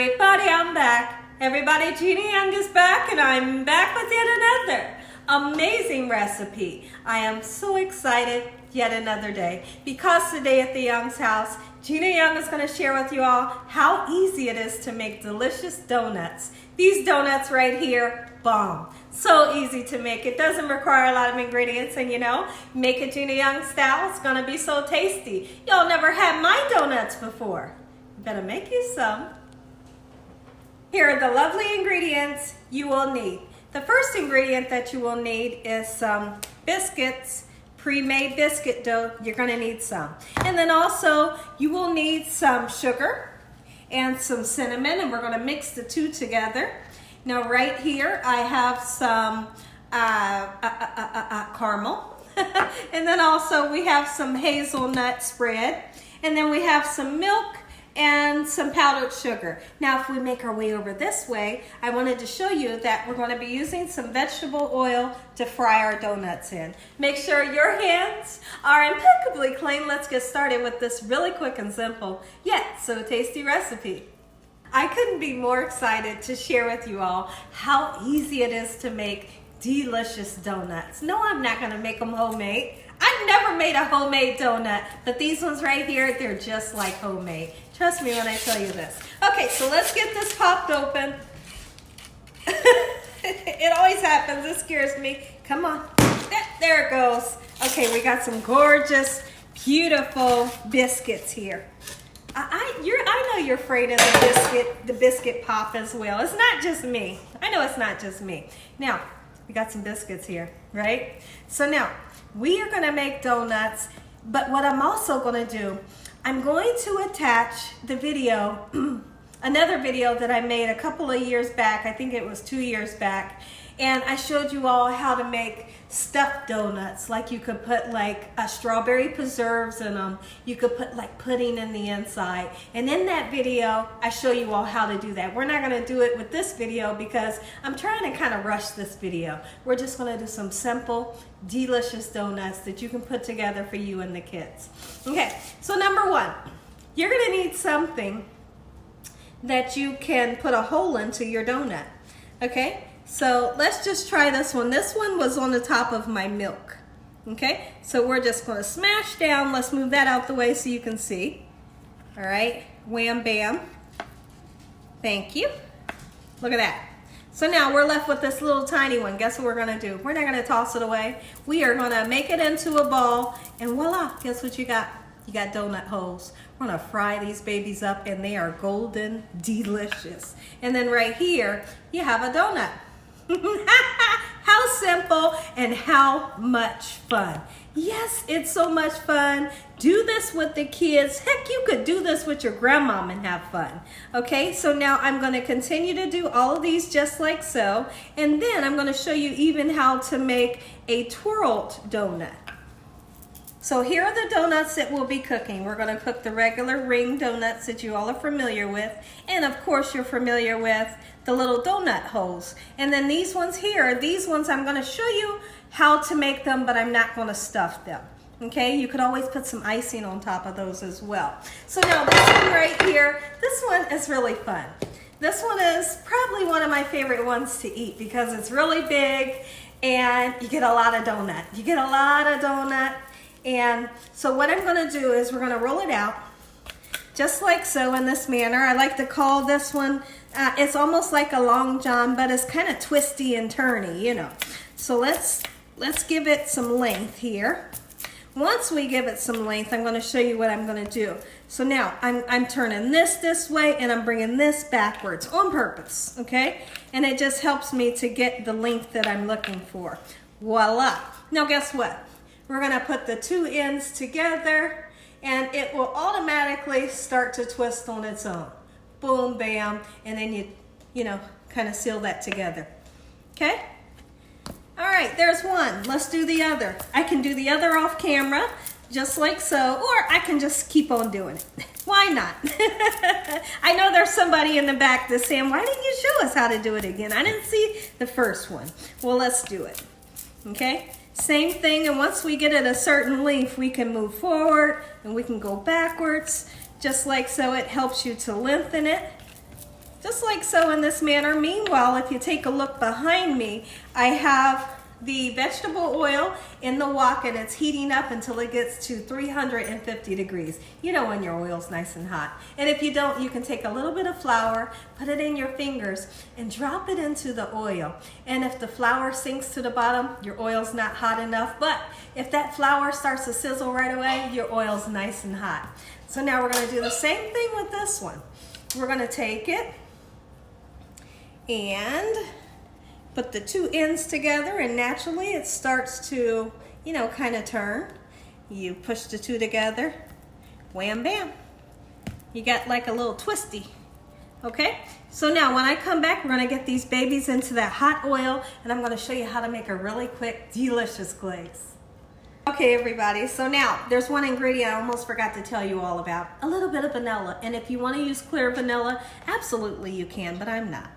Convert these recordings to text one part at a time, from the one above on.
Everybody, I'm back. Everybody, Gina Young is back, and I'm back with yet another amazing recipe. I am so excited, yet another day, because today at the Young's house, Gina Young is going to share with you all how easy it is to make delicious donuts. These donuts right here, bomb. So easy to make. It doesn't require a lot of ingredients, and make it Gina Young style. It's going to be so tasty. Y'all never had my donuts before. Better make you some. Here are the lovely ingredients you will need. The first ingredient that you will need is some biscuits, pre-made biscuit dough. You're going to need some. And then also you will need some sugar and some cinnamon, and we're going to mix the two together. Now right here I have some caramel. And then also we have some hazelnut spread. And then we have some milk and some powdered sugar. Now if we make our way over this way, I wanted to show you that we're going to be using some vegetable oil to fry our donuts in. Make sure your hands are impeccably clean. Let's get started with this really quick and simple, yet so tasty recipe. I couldn't be more excited to share with you all how easy it is to make delicious donuts. No, I'm not going to make them homemade. I've never made a homemade donut, but these ones right here, they're just like homemade. Trust me when I tell you this. Okay, so let's get this popped open. It always happens. It scares me. Come on. There it goes. Okay, we got some gorgeous, beautiful biscuits here. I know you're afraid of the biscuit pop as well. It's not just me. I know it's not just me. Now, we got some biscuits here, right? So now, we are going to make donuts, but what I'm also going to do, I'm going to attach the video, another video that I made a couple of years back. I think it was 2 years back. And I showed you all how to make stuffed donuts. Like you could put like strawberry preserves in them. You could put like pudding in the inside. And in that video, I show you all how to do that. We're not gonna do it with this video because I'm trying to kind of rush this video. We're just gonna do some simple, delicious donuts that you can put together for you and the kids. Okay, so number one, you're gonna need something that you can put a hole into your donut, okay? So let's just try this one. This one was on the top of my milk. Okay, so we're just going to smash down. Let's move that out the way so you can see. All right, wham bam. Thank you. Look at that. So now we're left with this little tiny one. Guess what we're going to do? We're not going to toss it away. We are going to make it into a ball, and voila, guess what you got? You got donut holes. We're gonna fry these babies up, and they are golden delicious. And then right here, you have a donut. How simple and how much fun. Yes, it's so much fun. Do this with the kids. Heck, you could do this with your grandmom and have fun. Okay, so now I'm going to continue to do all of these just like so. And then I'm going to show you even how to make a twirled donut. So here are the donuts that we'll be cooking. We're going to cook the regular ring donuts that you all are familiar with. And of course you're familiar with the little donut holes. And then these ones here, these ones I'm going to show you how to make them, but I'm not going to stuff them. Okay, you could always put some icing on top of those as well. So now this one right here, this one is really fun. This one is probably one of my favorite ones to eat because it's really big and you get a lot of donut. You get a lot of donut. And so what I'm going to do is we're going to roll it out just like so in this manner. I like to call this one, it's almost like a long john, but it's kind of twisty and turny, So let's give it some length here. Once we give it some length, I'm going to show you what I'm going to do. So now I'm turning this way, and I'm bringing this backwards on purpose, okay? And it just helps me to get the length that I'm looking for. Voila. Now guess what? We're going to put the two ends together, and it will automatically start to twist on its own. Boom, bam, and then you kind of seal that together. Okay? All right, there's one. Let's do the other. I can do the other off camera, just like so, or I can just keep on doing it. Why not? I know there's somebody in the back that's saying, why didn't you show us how to do it again? I didn't see the first one. Well, let's do it. Okay? Same thing, and once we get it a certain length, we can move forward and we can go backwards, just like so. It helps you to lengthen it. just like so in this manner. Meanwhile, if you take a look behind me, I have the vegetable oil in the wok and it's heating up until it gets to 350 degrees. You know when your oil's nice and hot. And if you don't, you can take a little bit of flour, put it in your fingers and drop it into the oil. And if the flour sinks to the bottom, your oil's not hot enough. But if that flour starts to sizzle right away, your oil's nice and hot. So now we're gonna do the same thing with this one. We're gonna take it and put the two ends together, and naturally it starts to, you know, kind of turn. You push the two together, wham bam. You got like a little twisty, okay? So now when I come back, we're gonna get these babies into that hot oil, and I'm gonna show you how to make a really quick, delicious glaze. Okay, everybody, so now there's one ingredient I almost forgot to tell you all about, a little bit of vanilla. And if you want to use clear vanilla, absolutely you can, but I'm not.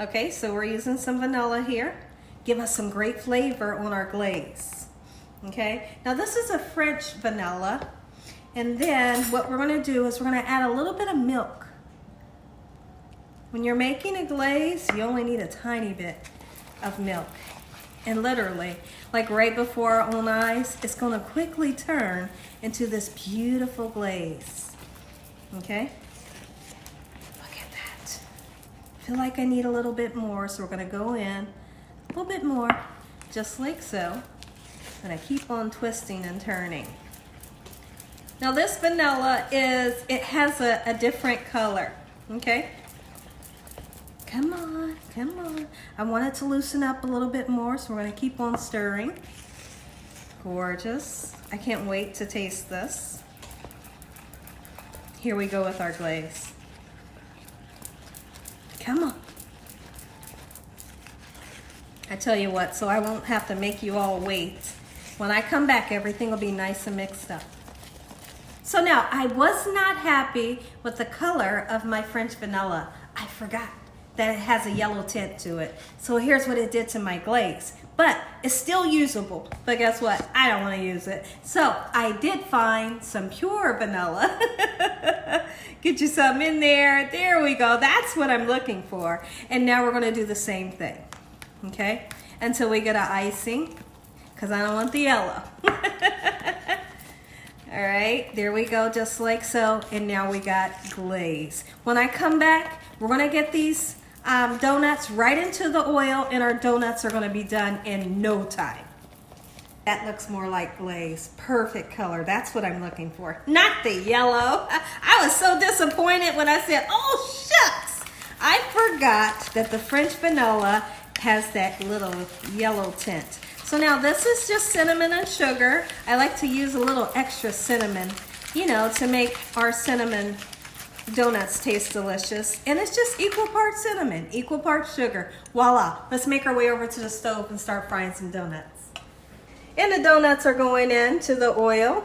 Okay, so we're using some vanilla here. Give us some great flavor on our glaze. Okay, now this is a French vanilla. And then what we're going to do is we're going to add a little bit of milk. When you're making a glaze, you only need a tiny bit of milk. And literally, like right before our own eyes, it's going to quickly turn into this beautiful glaze. Okay? Look at that. I feel like I need a little bit more, so we're going to go in a little bit more, just like so. I'm going to keep on twisting and turning. Now this vanilla it has a different color. Okay? Come on, come on. I want it to loosen up a little bit more, so we're gonna keep on stirring. Gorgeous. I can't wait to taste this. Here we go with our glaze. Come on. I tell you what, so I won't have to make you all wait. When I come back, everything will be nice and mixed up. So now, I was not happy with the color of my French vanilla. I forgot that it has a yellow tint to it. So here's what it did to my glaze. But it's still usable. But guess what? I don't want to use it. So I did find some pure vanilla. Get you some in there. There we go. That's what I'm looking for. And now we're going to do the same thing. Okay? Until we get our icing. Because I don't want the yellow. All right, there we go, just like so. And now we got glaze. When I come back, we're gonna get these donuts right into the oil, and our donuts are gonna be done in no time. That looks more like glaze. Perfect color, that's what I'm looking for. Not the yellow. I was so disappointed when I said, oh shucks. I forgot that the French vanilla has that little yellow tint. So now this is just cinnamon and sugar. I like to use a little extra cinnamon, you know, to make our cinnamon donuts taste delicious. And it's just equal parts cinnamon, equal parts sugar. Voila. Let's make our way over to the stove and start frying some donuts. And the donuts are going into the oil,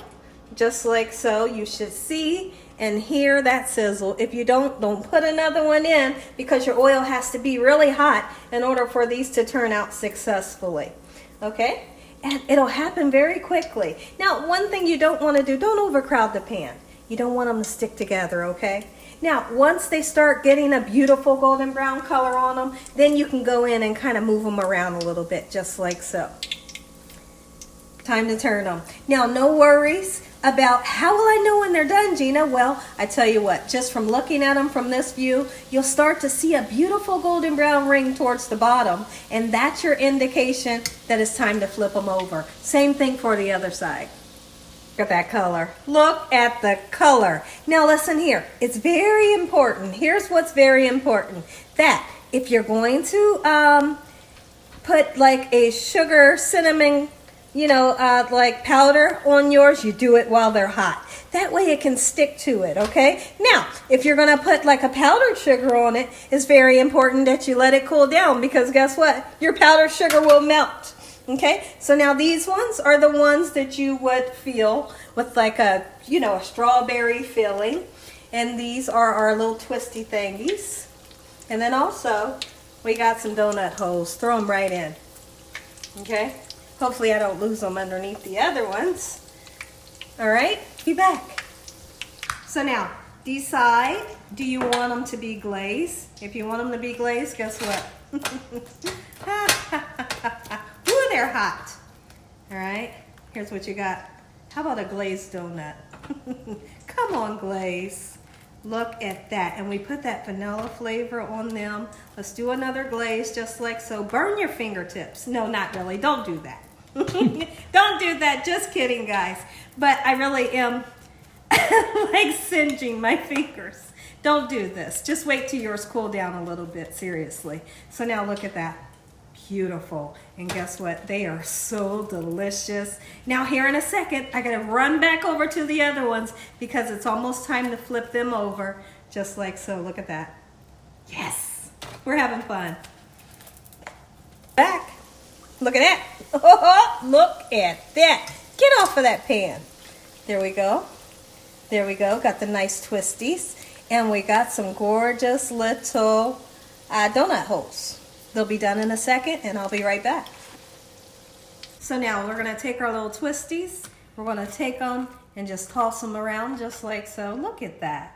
just like so. You should see and hear that sizzle. If you don't put another one in, because your oil has to be really hot in order for these to turn out successfully. Okay, and it'll happen very quickly. Now, one thing you don't want to do, don't overcrowd the pan. You don't want them to stick together, okay? Now, once they start getting a beautiful golden brown color on them, then you can go in and kind of move them around a little bit, just like so. Time to turn them. Now, no worries about how will I know when they're done, Gina? Well, I tell you what, just from looking at them from this view, you'll start to see a beautiful golden brown ring towards the bottom, and that's your indication that it's time to flip them over. Same thing for the other side. Look at that color. Look at the color. Now listen here, it's very important. Here's what's very important. That if you're going to put like a sugar, cinnamon, you know, like powder on yours, you do it while they're hot. That way it can stick to it, okay? Now, if you're gonna put like a powdered sugar on it, it's very important that you let it cool down, because guess what? Your powdered sugar will melt, okay? So now these ones are the ones that you would feel with like a, you know, a strawberry filling. And these are our little twisty thingies. And then also, we got some donut holes. Throw them right in, okay? Hopefully I don't lose them underneath the other ones. All right, be back. So now, decide, do you want them to be glazed? If you want them to be glazed, guess what? Ooh, they're hot. All right, here's what you got. How about a glazed donut? Come on, glaze. Look at that. And we put that vanilla flavor on them. Let's do another glaze just like so. Burn your fingertips. No, not really. Don't do that. Don't do that. Just kidding, guys. But I really am like singeing my fingers. Don't do this. Just wait till yours cool down a little bit, seriously. So now look at that. Beautiful. And guess what? They are so delicious. Now here in a second, I gotta run back over to the other ones because it's almost time to flip them over. Just like so. Look at that. Yes. We're having fun. Back. Look at that. Oh, look at that. Get off of that pan. There we go. There we go. Got the nice twisties. And we got some gorgeous little donut holes. They'll be done in a second and I'll be right back. So now we're going to take our little twisties. We're going to take them and just toss them around just like so. Look at that.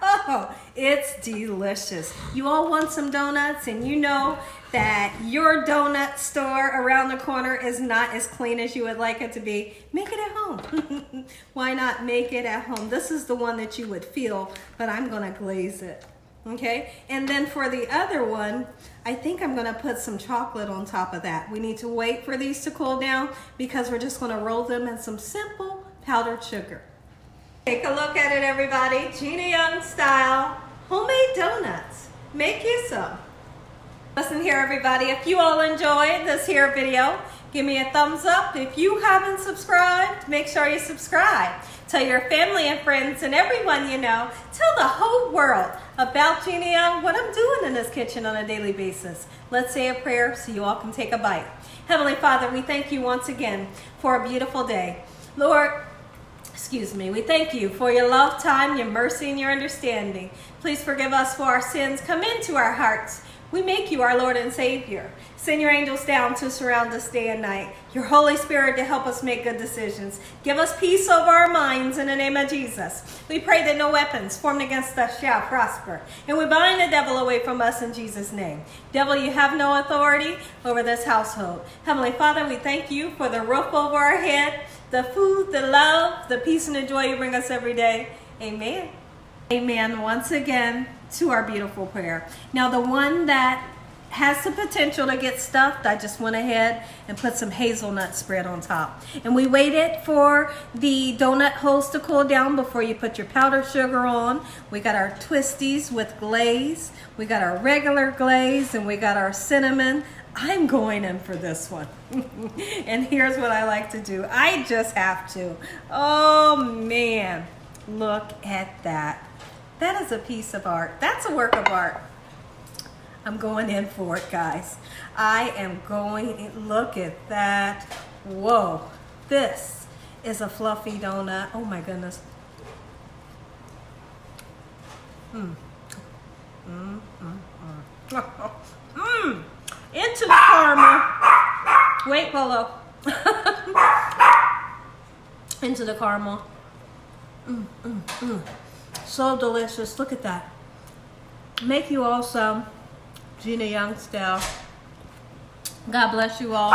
Oh, it's delicious. You all want some donuts and you know that your donut store around the corner is not as clean as you would like it to be. Make it at home. Why not make it at home? This is the one that you would feel, but I'm going to glaze it. Okay, and then for the other one, I think I'm going to put some chocolate on top of that. We need to wait for these to cool down because we're just going to roll them in some simple powdered sugar. Take a look at it, everybody. Gina Young Style homemade donuts. Make you some. Listen here, everybody. If you all enjoyed this here video, give me a thumbs up. If you haven't subscribed, make sure you subscribe. Tell your family and friends and everyone you know. Tell the whole world about Gina Young, what I'm doing in this kitchen on a daily basis. Let's say a prayer so you all can take a bite. Heavenly Father, we thank you once again for a beautiful day. Lord, we thank you for your love, time, your mercy, and your understanding. Please forgive us for our sins. Come into our hearts. We make you our Lord and Savior. Send your angels down to surround us day and night. Your Holy Spirit to help us make good decisions. Give us peace over our minds in the name of Jesus. We pray that no weapons formed against us shall prosper. And we bind the devil away from us in Jesus' name. Devil, you have no authority over this household. Heavenly Father, we thank you for the roof over our head, the food, the love, the peace, and the joy you bring us every day. Amen. Amen. Once again to our beautiful prayer. Now the one that has the potential to get stuffed, I just went ahead and put some hazelnut spread on top. And we waited for the donut holes to cool down before you put your powdered sugar on. We got our twisties with glaze. We got our regular glaze and we got our cinnamon. I'm going in for this one. And here's what I like to do. I just have to. Oh man, look at that. That is a piece of art. That's a work of art. I'm going in for it, guys. I am going in. Look at that. Whoa. This is a fluffy donut. Oh my goodness. Into the caramel. Wait, Polo. Into the caramel. So delicious. Look at that. Make you all some. Gina Young Style. God bless you all.